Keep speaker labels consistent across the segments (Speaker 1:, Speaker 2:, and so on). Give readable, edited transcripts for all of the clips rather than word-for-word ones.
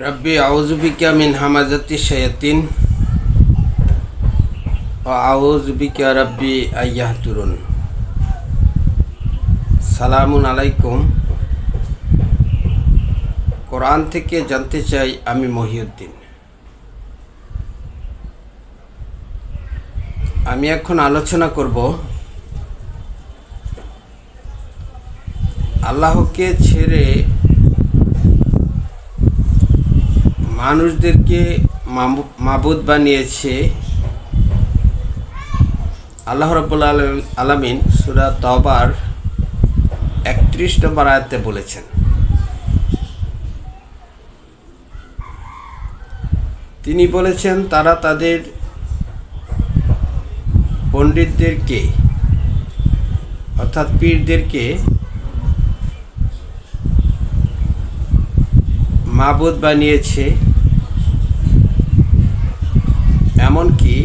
Speaker 1: রব্বি আউযু বিকা মিন হামাযাতিশ শায়াতিন ওয়া আউযু বিকা রব্বি আইয়াহতুরুন। সালামুন আলাইকুম। কোরআন থেকে জানতে চাই আমি মহিউদ্দিন। আমি এখন আলোচনা করব আল্লাহকে ছেড়ে মানুষদেরকে মাবুদ বানিয়েছে আল্লাহ রাব্বুল আলামিন সূরা তওবার ৩১ নম্বর আয়াতে বলেছেন। তিনি বলেছেন তারা তাদের পণ্ডিতদেরকে অর্থাৎ পীরদেরকে মাবুদ বানিয়েছে, এমনকি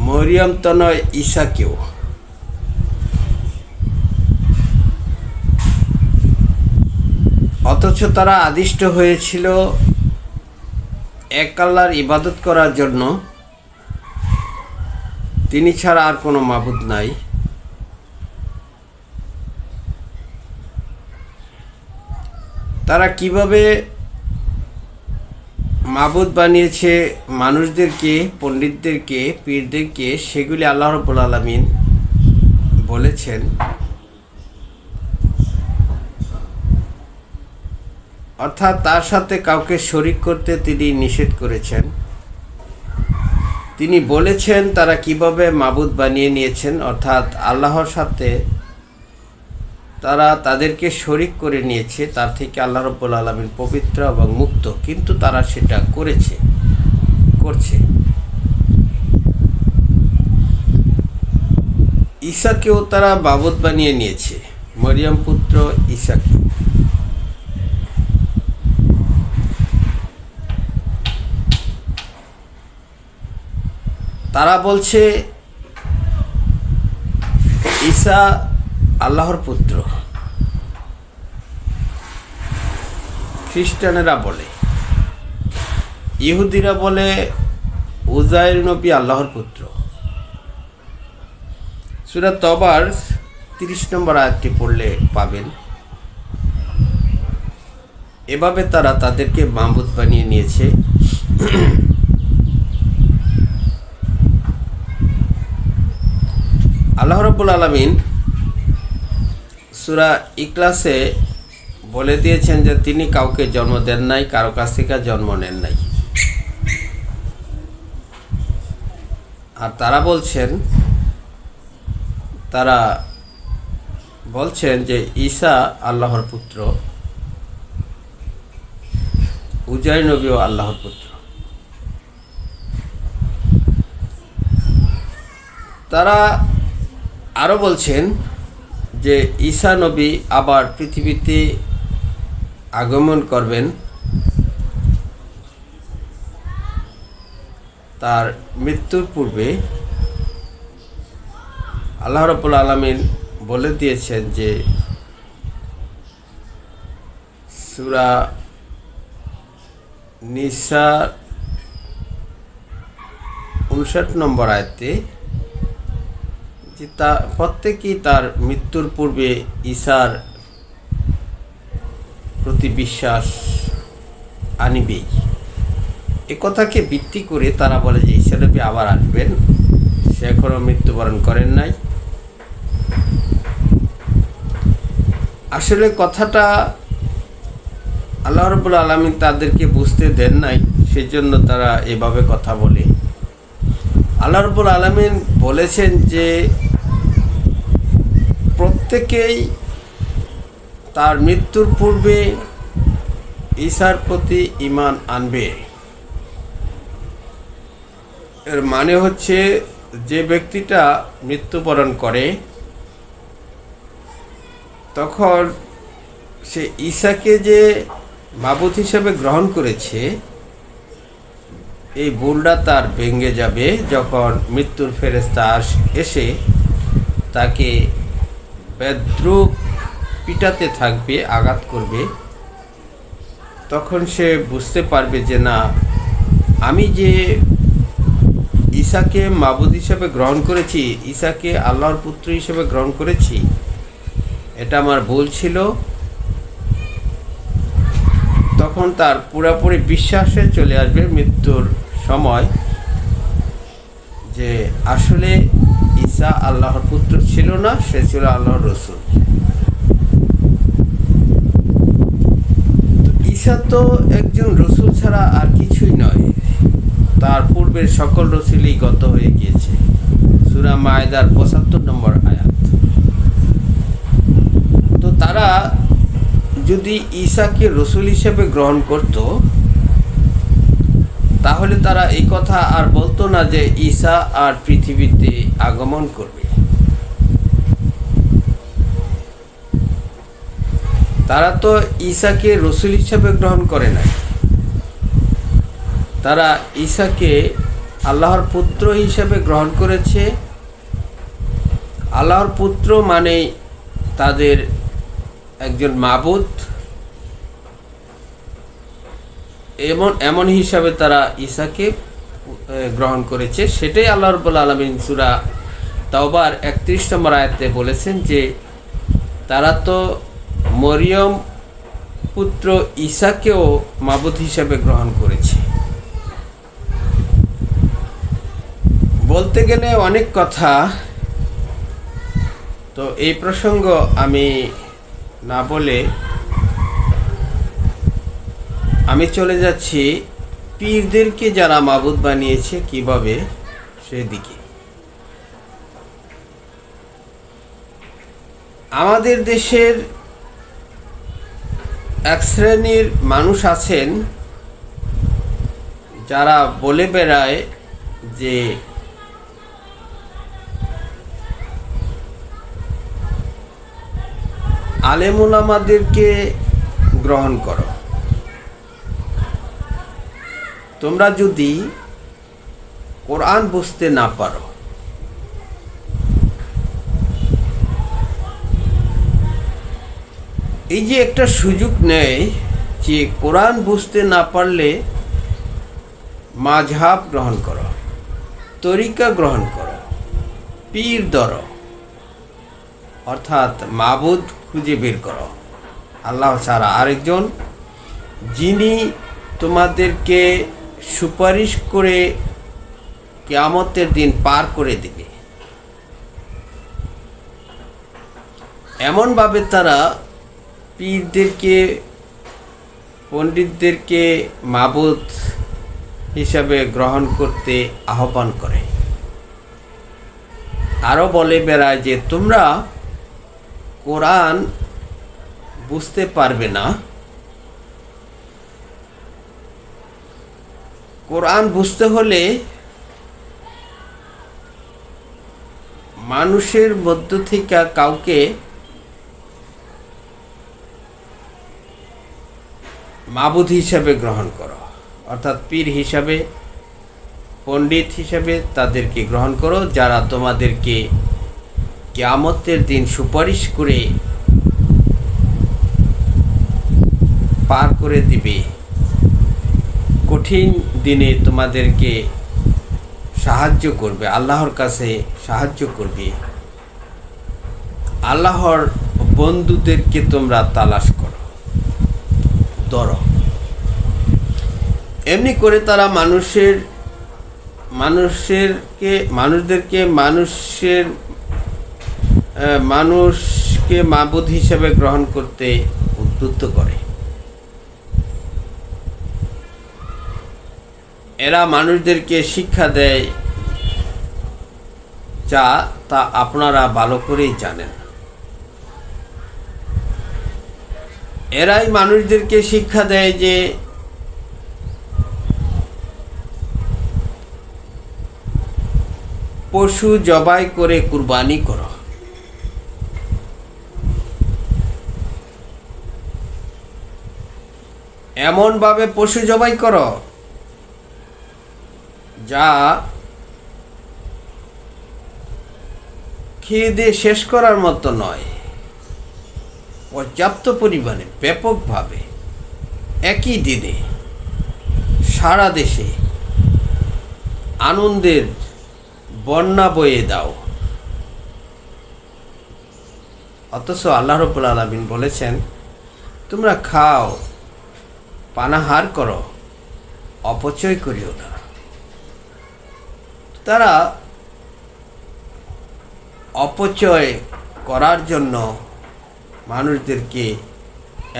Speaker 1: মরিয়ম তো নয়, ঈসাকেও। অথচ তারা আদিষ্ট হয়েছিল এক আল্লাহর ইবাদত করার জন্য, তিনি ছাড়া আর কোনো মাবুদ নাই। তারা কিভাবে মাবুদ বানিয়েছে মানুষদেরকে, পণ্ডিতদেরকে, পীরদেরকে, সেগুলি আল্লাহ রাব্বুল আলামিন বলেছেন। অর্থাৎ তার সাথে কাউকে শরীক করতে তিনি নিষেধ করেছেন। তিনি বলেছেন তারা কিভাবে মাবুদ বানিয়ে নিয়েছেন, অর্থাৎ আল্লাহর সাথে তারা তাদেরকে শরীক করে নিয়েছে। তার থেকে আল্লাহ রাব্বুল আলামিন পবিত্র এবং মুক্ত, কিন্তু তারা সেটা করছে। ঈসাকেও তারা মাবুদ বানিয়ে নিয়েছে, মরিয়ম পুত্র ঈসাকে। তারা বলছে ঈসা আল্লাহর পুত্র। খ্রিস্টানেরা বলে, ইহুদিরা বলে উজাইর নবী আল্লাহর পুত্র। সূরা তওবার ৩০ নম্বর আয়াতটি পড়লে পাবেন। এভাবে তারা তাদেরকে মাবুদ বানিয়ে নিয়েছে। আল্লাহ রাব্বুল আলামিন সূরা ইখলাসে বলে দিয়েছেন যে তিনি কাউকে জন্ম দেন নাই, কারো কাছ থেকে জন্ম নেন নাই। আর তারা বলছেন যে ঈসা আল্লাহর পুত্র, উজাইর নবীও আল্লাহর পুত্র। তারা আরও বলছেন যে ঈসা নবী আবার পৃথিবীতে আগমন করবেন, তার মৃত্যুর পূর্বে। আল্লাহ রাব্বুল আলামিন বলে দিয়েছেন যে সূরা নিসা 59 নম্বর আয়াতে যে প্রত্যেকেই তার মৃত্যুর পূর্বে ঈসার প্রতি বিশ্বাস আনিবেই। এ কথাকে ভিত্তি করে তারা বলে যে ঈসা নবী আবার আসবেন, সে এখনও মৃত্যুবরণ করেন নাই। আসলে কথাটা আল্লাহ রাব্বুল আলামিন তাদেরকে বুঝতে দেন নাই, সেজন্য তারা এভাবে কথা বলে। আল্লাহ রাব্বুল আলামিন বলেছেন যে প্রত্যেকেই তার মৃত্যুর পূর্বে ঈসার প্রতি ঈমান আনবে। এর মানে হচ্ছে যে ব্যক্তিটা মৃত্যুবরণ করে তখন সে ঈসাকে যে মাবুদ হিসেবে গ্রহণ করেছে, এই ভুলটা তার ভেঙে যাবে যখন মৃত্যুর ফেরেশতা এসে তাকে বেদ্রুপ পিটাতে থাকবে, আঘাত করবে, তখন সে বুঝতে পারবে যে না, আমি যে ঈসাকে মাবুদ হিসেবে গ্রহণ করেছি, ঈসাকে আল্লাহর পুত্র হিসেবে গ্রহণ করেছি, এটা আমার ভুল ছিল। তখন তার পুরোপুরি বিশ্বাসে চলে আসবে মৃত্যুর সময় যে আসলে ঈসা আল্লাহর পুত্র ছিল না, সে ছিল আল্লাহর রসুল। ঈসা তো একজন রসুল ছাড়া আর কিছুই নয়, তার পূর্বের সকল রসুলই গত হয়ে গিয়েছে। সূরা মায়দার ৭৫ নম্বর আয়াত। তো তারা যদি ঈসাকে রসুল হিসেবে গ্রহণ করত, তাহলে তারা এই কথা আর বলতো না যে ঈসা আর পৃথিবীতে আগমন করবে। তারা তো ঈসাকে রসুল হিসেবে গ্রহণ করে নাই, তারা ঈসাকে আল্লাহর পুত্র হিসেবে গ্রহণ করেছে। আল্লাহর পুত্র মানে তাদের একজন মাবুদ, এমন হিসাবে তারা ঈসাকে গ্রহণ করেছে। সেটাই আল্লাহ রাব্বুল আলামিন সূরা তাওবার ৩১ নম্বর আয়াতে বলেছেন যে তারা তো মরিয়ম পুত্র ঈসাকেও মাবুদ হিসাবে গ্রহণ করেছে। বলতে গেলে অনেক কথা, তো এই প্রসঙ্গ আমি না বলে আমি চলে যাচ্ছি পীরদেরকে যারা মাবুদ বানিয়েছে কিভাবে সেদিকে। আমাদের দেশের এক শ্রেণীর মানুষ আছেন যারা বলে বেড়ায় যে আলেম উলামাদেরকে গ্রহণ করো, তোমরা যদি কোরআন বুঝতে না পারো, এই যে একটা সুযোগ নেয় যে কোরআন বুঝতে না পারলে মাযহাব গ্রহণ করো, তরিকা গ্রহণ করো, পীর ধরো, অর্থাৎ মাবুদ খুঁজে বের করো আল্লাহ ছাড়া আরেকজন, যিনি তোমাদেরকে সুপারিশ করে কিয়ামতের দিন পার করে দিবে। এমনভাবে তারা পীরদেরকে, পণ্ডিতদেরকে মাবুদ হিসাবে গ্রহণ করতে আহ্বান করে। আরও বলে বেড়ায় যে তোমরা কোরআন বুঝতে পারবে না, কোরআন বুঝতে হলে মানুষের মধ্য থেকে কাউকে মাবুদ হিসাবে গ্রহণ করো, অর্থাৎ পীর হিসাবে, পণ্ডিত হিসাবে তাদেরকে গ্রহণ করো, যারা তোমাদেরকে কিয়ামতের দিন সুপারিশ করে পার করে দিবে, কঠিন দিনে তোমাদেরকে সাহায্য করবে, আল্লাহর কাছে সাহায্য করবে। আল্লাহর বন্ধুদেরকে তোমরা তালাশ করো, ধরো। এমনি করে তারা মানুষকে মাবুদ হিসেবে গ্রহণ করতে উদ্বুদ্ধ করে। এরা মানুষদেরকে শিক্ষা দেয় যা তা আপনারা ভালো করেই জানেন। এরাই মানুষদেরকে শিক্ষা দেয় যে পশু জবাই করে কুরবানি করো, এমনভাবে পশু জবাই করো যা খেয়ে দিয়ে শেষ করার মতো নয়, পর্যাপ্ত পরিমাণে ব্যাপকভাবে একই দিনে সারা দেশে আনন্দের বন্যা বয়ে দাও। অথচ আল্লাহ রাব্বুল আলামিন বলেছেন, তোমরা খাও, পানাহার করো, অপচয় করিও না। তারা অপচয় করার জন্য মানুষদেরকে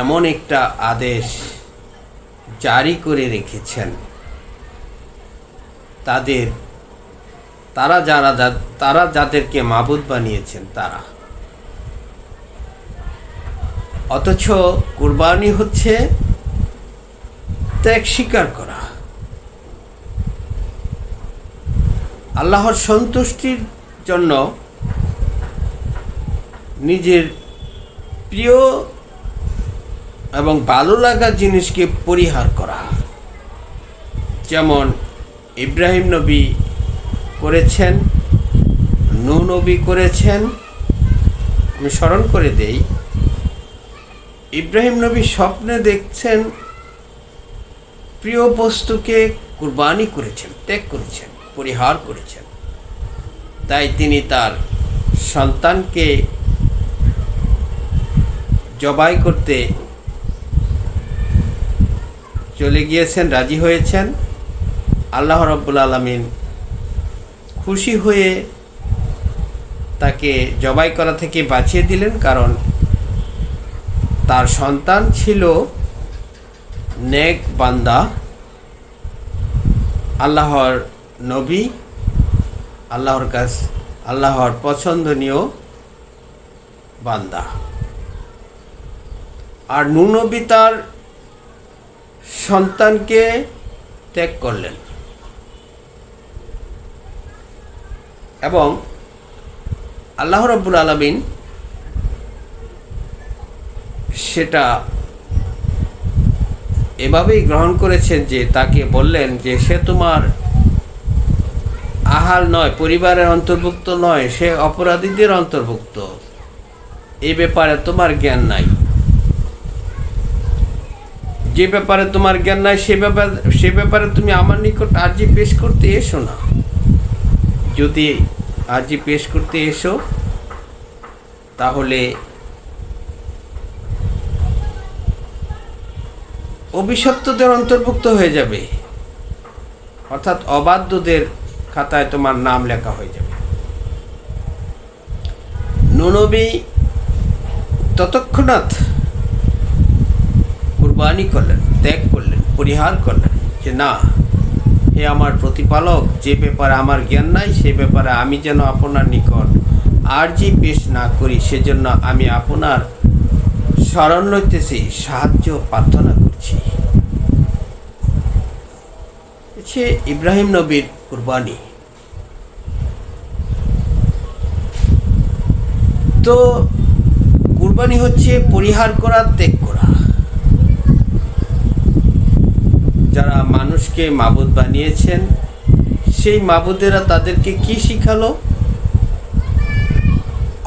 Speaker 1: এমন একটা আদেশ জারি করে রেখেছেন, তারা যাদেরকে মাবুদ বানিয়েছেন তারা। অথচ কুরবানি হচ্ছে ত্যাগ স্বীকার করা, আল্লাহর সন্তুষ্টির জন্য নিজের প্রিয় এবং ভালো লাগা জিনিসকে পরিহার করা। যেমন ইব্রাহিম নবী করেছেন, নূহ নবী করেছেন। আমি স্মরণ করে দেই, ইব্রাহিম নবী স্বপ্নে দেখছেন প্রিয় বস্তুকে কুরবানি করেছেন, ত্যাগ করেছেন, পরিহার করেছেন। তাই তিনি তার সন্তানকে জবাই করতে চলে গিয়েছেন, রাজি হয়েছেন। আল্লাহ রাব্বুল আলামিন খুশি হয়ে তাকে জবাই করা থেকে বাঁচিয়ে দিলেন, কারণ তার সন্তান ছিল নেক বান্দা, আল্লাহর নবী, আল্লাহর পছন্দনীয় বান্দা। আর নূহ নবী তার সন্তানকে ত্যাগ করলেন এবং আল্লাহ রাব্বুল আলামিন সেটা এভাবেই গ্রহণ করেছেন যে তাকে বললেন যে সে তোমার আহাল নয়, পরিবারের অন্তর্ভুক্ত নয়, সে অপরাধীদের অন্তর্ভুক্ত। এই ব্যাপারে তোমার জ্ঞান নাই। যে ব্যাপারে তোমার জ্ঞান নাই সে ব্যাপারে তুমি আমার নিকট আর্জি পেশ করতে এসো না। যদি আর্জি পেশ করতে এসো তাহলে অভিশপ্তদের অন্তর্ভুক্ত হয়ে যাবে, অর্থাৎ অবাধ্যদের খাতায় তোমার নাম লেখা হয়ে যাবে। নূহ নবী তৎক্ষণাৎ কুরবানি করলেন, ত্যাগ করলেন, পরিহার করলেন যে না, হে আমার প্রতিপালক, যে ব্যাপারে আমার জ্ঞান নাই সে ব্যাপারে আমি যেন আপনার নিকট আরজি পেশ না করি, সেজন্য আমি আপনার শরণ লইতেছি, সাহায্য প্রার্থনা করছি। ইব্রাহিম নবীর কুরবানি। তো কুরবানি হচ্ছে পরিহার করা, ত্যাগ করা। যারা মানুষকে মাবুদ বানিয়েছেন সেই মাবুদেরা তাদেরকে কি শিখালো?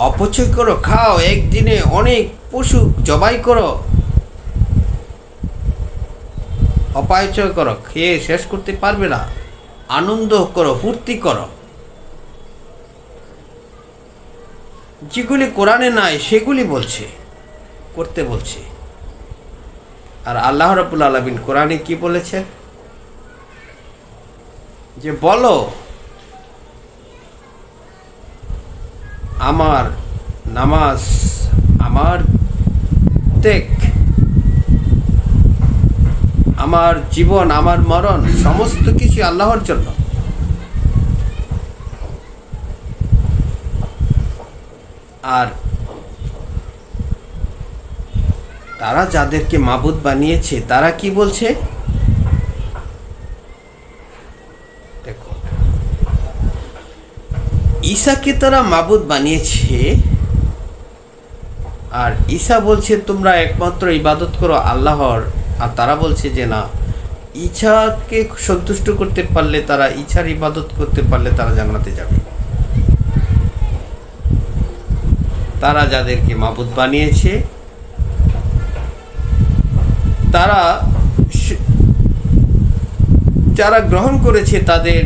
Speaker 1: অপচয় করো, খাও, একদিনে অনেক পশু জবাই করো, অপচয় করো, খেয়ে শেষ করতে পারবে না, আনন্দ করো, ফুর্তি করো। যেগুলি কোরআনে নাই সেগুলি করতে বলছে। আর আল্লাহ রাব্বুল আলামিন কোরআনে কি বলেছেন? যে বলো, আমার নামাজ, আমার ত্যাগ, আমার জীবন, আমার মরণ সমস্ত কিছু আল্লাহর জন্য। আর তারা যাদেরকে মাবুদ বানিয়েছে তারা কি বলছে? দেখো, ঈসাকে তারা মাবুদ বানিয়েছে, আর ঈসা বলছে তোমরা একমাত্র ইবাদত করো আল্লাহর। আর তারা বলছে যে না, ইচ্ছাকে সন্তুষ্ট করতে পারলে, তারা ইচ্ছার ইবাদত করতে পারলে তারা জান্নাতে যাবে। তারা যাদেরকে মাবুদ বানিয়েছে তারা যারা গ্রহণ করেছে তাদের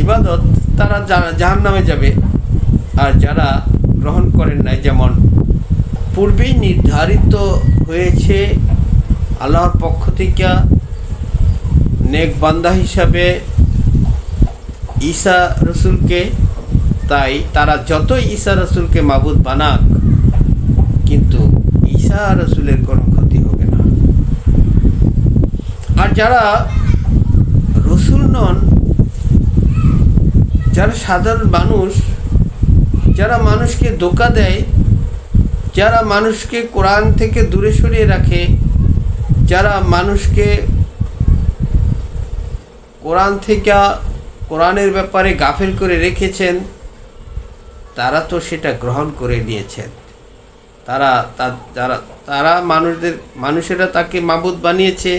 Speaker 1: ইবাদত, তারা জাহান্নামে যাবে। আর যারা গ্রহণ করেন নাই, যেমন পূর্বেই নির্ধারিত হয়েছে আল্লাহর পক্ষ থেকে নেক বান্দা হিসাবে ঈসা রসুলকে, তাই তারা যতই ঈসা রসুলকে মাবুদ বানাক, কিন্তু ঈসা রসুলের কোনো ক্ষতি হবে না। আর যারা রসুল নন, যারা সাধারণ মানুষ, যারা মানুষকে ধোঁকা দেয়, যারা মানুষকে কোরআন থেকে দূরে সরিয়ে রাখে, যারা মানুষকে কোরআন থেকে কোরআনের ব্যাপারে গাফেল করে রেখেছেন, তারা তো সেটা গ্রহণ করে নিয়েছেন। তারা মানুষেরা তাকে মাবুদ বানিয়েছে,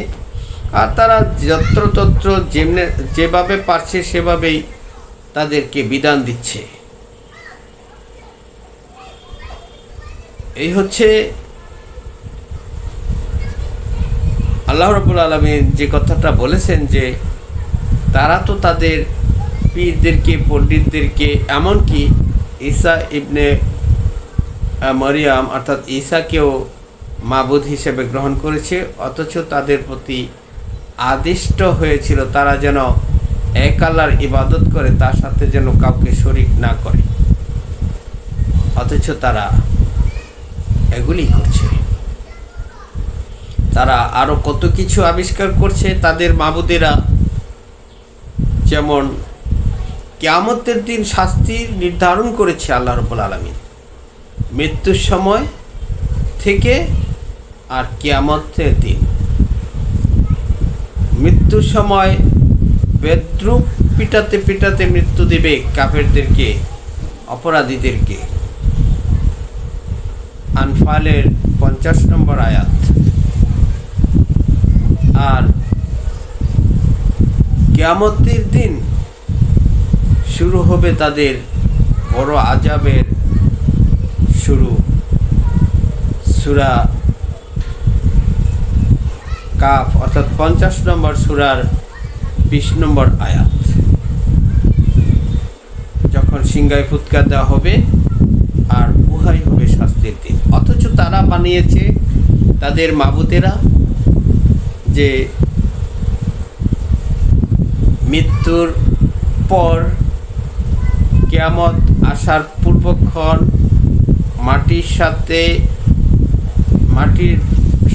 Speaker 1: আর তারা যত্রতত্র যেভাবে পারছে সেভাবেই তাদেরকে বিধান দিচ্ছে। এই হচ্ছে আল্লাহ রাব্বুল আলামিন যে কথাটা বলেছেন, যে তারা তো তাদের পীরদেরকে, পণ্ডিতদেরকে, এমনকি ঈসা ইবনে মরিয়াম অর্থাৎ ঈসাকেও মাবুদ হিসেবে গ্রহণ করেছে, অথচ তাদের প্রতি আদিষ্ট হয়েছিল তারা যেন এক আল্লাহর ইবাদত করে, তার সাথে যেন কাউকে শরীক না করে, অথচ তারা এগুলি করছে। তারা আরো কত কিছু আবিষ্কার করছে তাদের মাবুদেরা, যেমন কিয়ামতের দিন শাস্তি নির্ধারণ করেছে আল্লাহ রাব্বুল আলামিন, মৃত্যুর সময় থেকে। আর কিয়ামতের দিন মৃত্যুর সময় বেদ্রুপ পিটাতে পিটাতে মৃত্যু দিবে কাফেরদেরকে, অপরাধীদেরকে। আনফালের 50 নম্বর আয়াত। আর কিয়ামতের দিন শুরু হবে তাদের বড় আযাবের শুরু। সূরা কাফ অর্থাৎ 50 নম্বর সূরার 20 নম্বর আয়াত। যখন সিংহায় ফুৎকার দেওয়া হবে আর উহাই হবে শাস্তির দিন। অথচ তারা বানিয়েছে তাদের মাবুদেরা যে মৃত্যুর পর কিয়ামত আসার পূর্বক্ষণ মাটির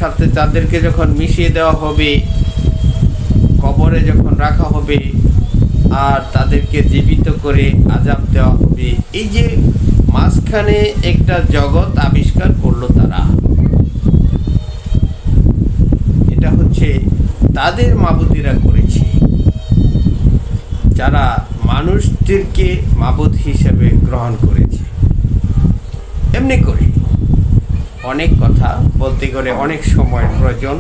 Speaker 1: সাথে তাদেরকে যখন মিশিয়ে দেওয়া হবে, কবরে যখন রাখা হবে, আর তাদেরকে জীবিত করে আযাব দেওয়া হবে, এই যে মাঝখানে একটা জগৎ আবিষ্কার করলো তারা, এটা হচ্ছে তাদের মাবুদেরা করেছে, যারা মানুষদেরকে মাবুদ হিসেবে গ্রহণ করেছে। এমনি করে অনেক কথা বলতে গেলে অনেক সময়ের প্রয়োজন।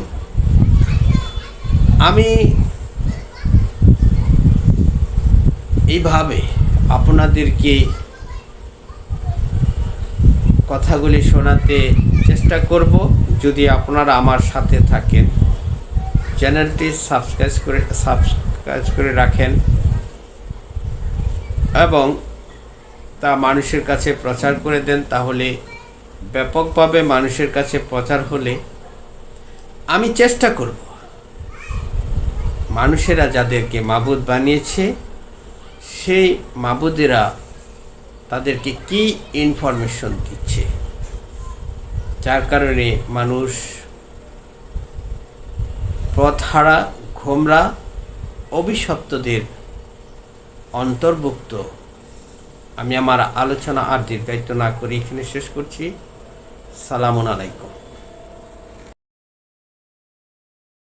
Speaker 1: আমি এইভাবে আপনাদেরকে কথাগুলি শোনাতে চেষ্টা করব। যদি আপনারা আমার সাথে থাকেন, চ্যানেলটি সাবস্ক্রাইব করে রাখেন এবং তা মানুষের কাছে প্রচার করে দেন, তাহলে ব্যাপকভাবে মানুষের কাছে প্রচার হলে আমি চেষ্টা করব মানুষেরা যাদেরকে মাবুদ বানিয়েছে সেই মাবুদেরা তাদেরকে কি ইনফরমেশন দিচ্ছে, যার কারণে মানুষ পথহারা, গোমরা, অভিশপ্তদের অন্তর্ভুক্ত। আমি আমার আলোচনা আর দীর্ঘায়িত না করে এখানে শেষ করছি। সালামুন আলাইকুম।